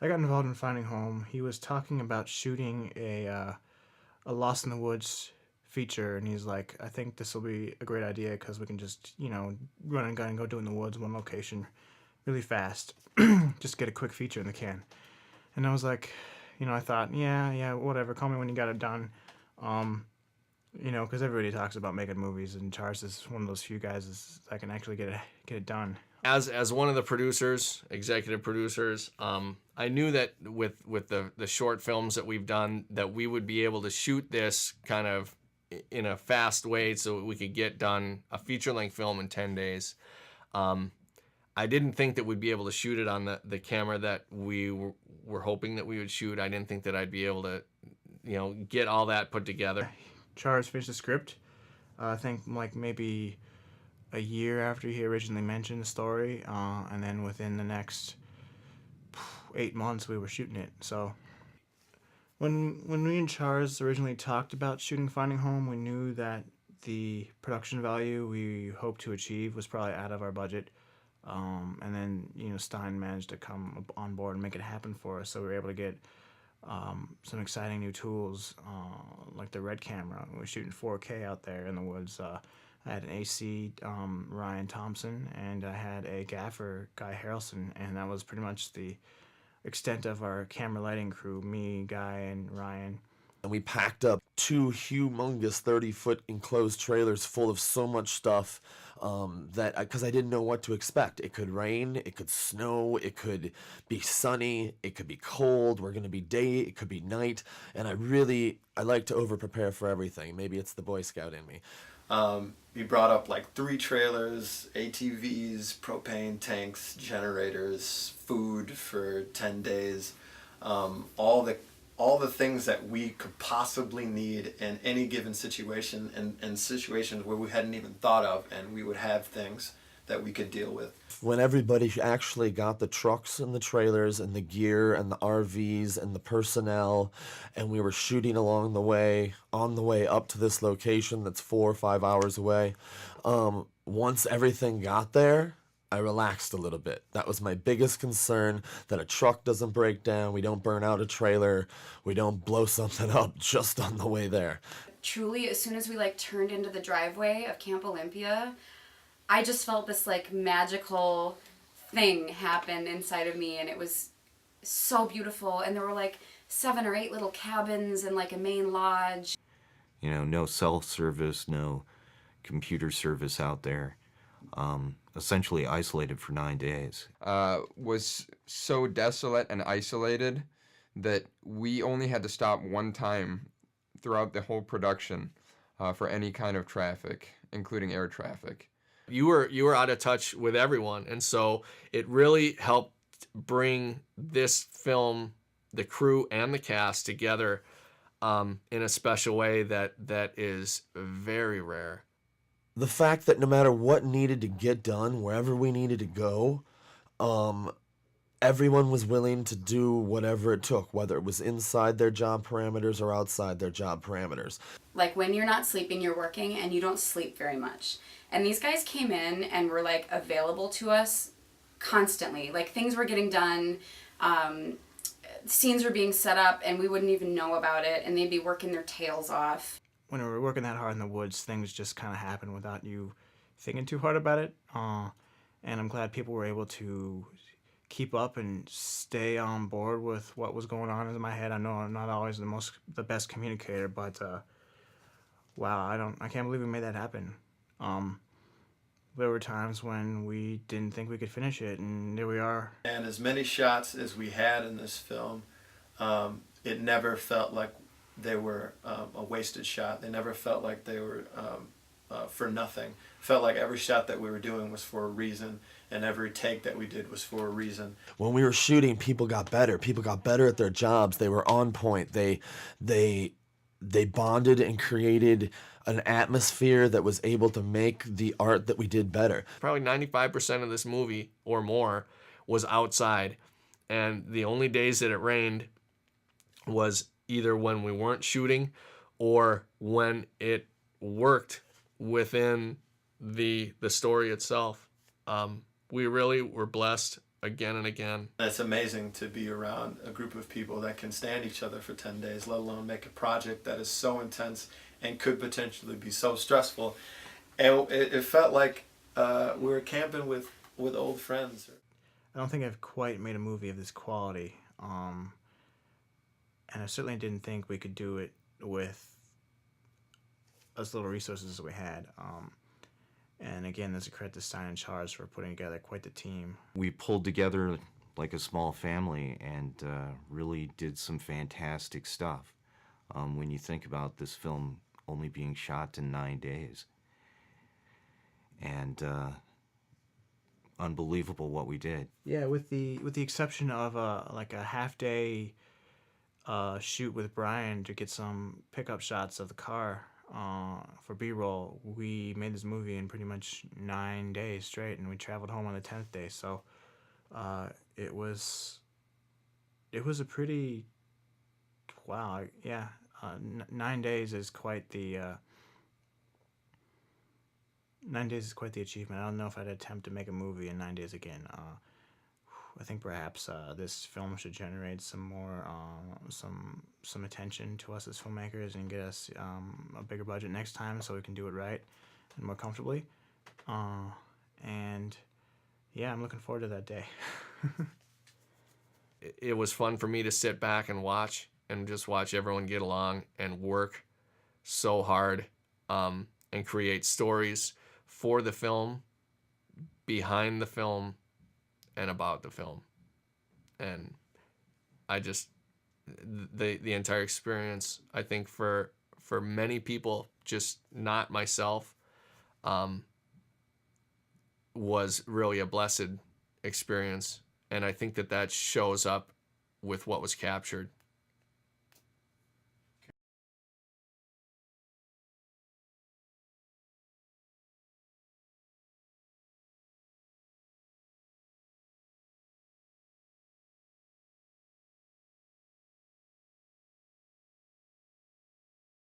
I got involved in Finding Home. He was talking about shooting a Lost in the Woods feature, and he's like, I think this will be a great idea because we can just run and gun and go do it in the woods, one location, really fast, just get a quick feature in the can. And I was like, I thought, yeah, whatever. Call me when you got it done. Um, because everybody talks about making movies, and Charles is one of those few guys that can actually get it done. As one of the producers, executive producers, I knew that with the short films that we've done, that we would be able to shoot this kind of in a fast way so we could get done a feature-length film in 10 days. I didn't think that we'd be able to shoot it on the camera that we were hoping that we would shoot. I didn't think that I'd be able to, get all that put together. Charles finished the script. I think like maybe a year after he originally mentioned the story, and then within the next 8 months we were shooting it. So when me and Charles originally talked about shooting Finding Home, we knew that the production value we hoped to achieve was probably out of our budget. And then Stein managed to come on board and make it happen for us, so we were able to get some exciting new tools, like the Red camera. We were shooting 4K out there in the woods. I had an AC, Ryan Thompson, and I had a gaffer, Guy Harrelson, and that was pretty much the extent of our camera lighting crew, me, Guy, and Ryan. And we packed up two humongous 30-foot enclosed trailers full of so much stuff because I didn't know what to expect. It could rain, it could snow, it could be sunny, it could be cold, we're going to be day, it could be night, and I like to over-prepare for everything. Maybe it's the Boy Scout in me. We brought up like 3 trailers, ATVs, propane tanks, generators, food for 10 days, all the things that we could possibly need in any given situation, and situations where we hadn't even thought of, and we would have things that we could deal with. When everybody actually got the trucks and the trailers and the gear and the RVs and the personnel, and we were shooting along the way, on the way up to this location that's 4 or 5 hours away, once everything got there, I relaxed a little bit. That was my biggest concern, that a truck doesn't break down, we don't burn out a trailer, we don't blow something up just on the way there. Truly, as soon as we turned into the driveway of Camp Olympia, I just felt this magical thing happen inside of me, and it was so beautiful. And there were 7 or 8 little cabins and a main lodge. No cell service, no computer service out there. Essentially isolated for 9 days. Was so desolate and isolated that we only had to stop one time throughout the whole production for any kind of traffic, including air traffic. You were out of touch with everyone, and so it really helped bring this film, the crew and the cast, together in a special way that is very rare. The fact that no matter what needed to get done, wherever we needed to go, everyone was willing to do whatever it took, whether it was inside their job parameters or outside their job parameters. When you're not sleeping, you're working, and you don't sleep very much. And these guys came in and were available to us constantly. Things were getting done, scenes were being set up, and we wouldn't even know about it, and they'd be working their tails off. When we were working that hard in the woods, things just kind of happen without you thinking too hard about it. And I'm glad people were able to keep up and stay on board with what was going on in my head. I know I'm not always the best communicator, but wow, I can't believe we made that happen. There were times when we didn't think we could finish it, and here we are. And as many shots as we had in this film, it never felt like they were a wasted shot. They never felt like they were for nothing. It felt like every shot that we were doing was for a reason, and every take that we did was for a reason. When we were shooting, people got better. People got better at their jobs. They were on point. They bonded and created an atmosphere that was able to make the art that we did better. Probably 95% of this movie or more was outside, and the only days that it rained was either when we weren't shooting or when it worked within the story itself. We really were blessed again and again. It's amazing to be around a group of people that can stand each other for 10 days, let alone make a project that is so intense and could potentially be so stressful. And it felt like we were camping with old friends. I don't think I've quite made a movie of this quality, and I certainly didn't think we could do it with as little resources as we had. And again, there's a credit to Stein and Charles for putting together quite the team. We pulled together like a small family and really did some fantastic stuff. When you think about this film only being shot in 9 days, and unbelievable what we did. Yeah, with the exception of like a half day shoot with Brian to get some pickup shots of the car for B-roll, we made this movie in pretty much 9 days straight, and we traveled home on the 10th day. So it was a pretty, wow, yeah. 9 days is quite the 9 days is quite the achievement. I don't know if I'd attempt to make a movie in 9 days again. I think perhaps this film should generate some more some attention to us as filmmakers and get us a bigger budget next time so we can do it right and more comfortably. And yeah, I'm looking forward to that day. It was fun for me to sit back and just watch everyone get along and work so hard and create stories for the film, behind the film, and about the film. And I just, the entire experience, I think for many people, just not myself, was really a blessed experience. And I think that shows up with what was captured.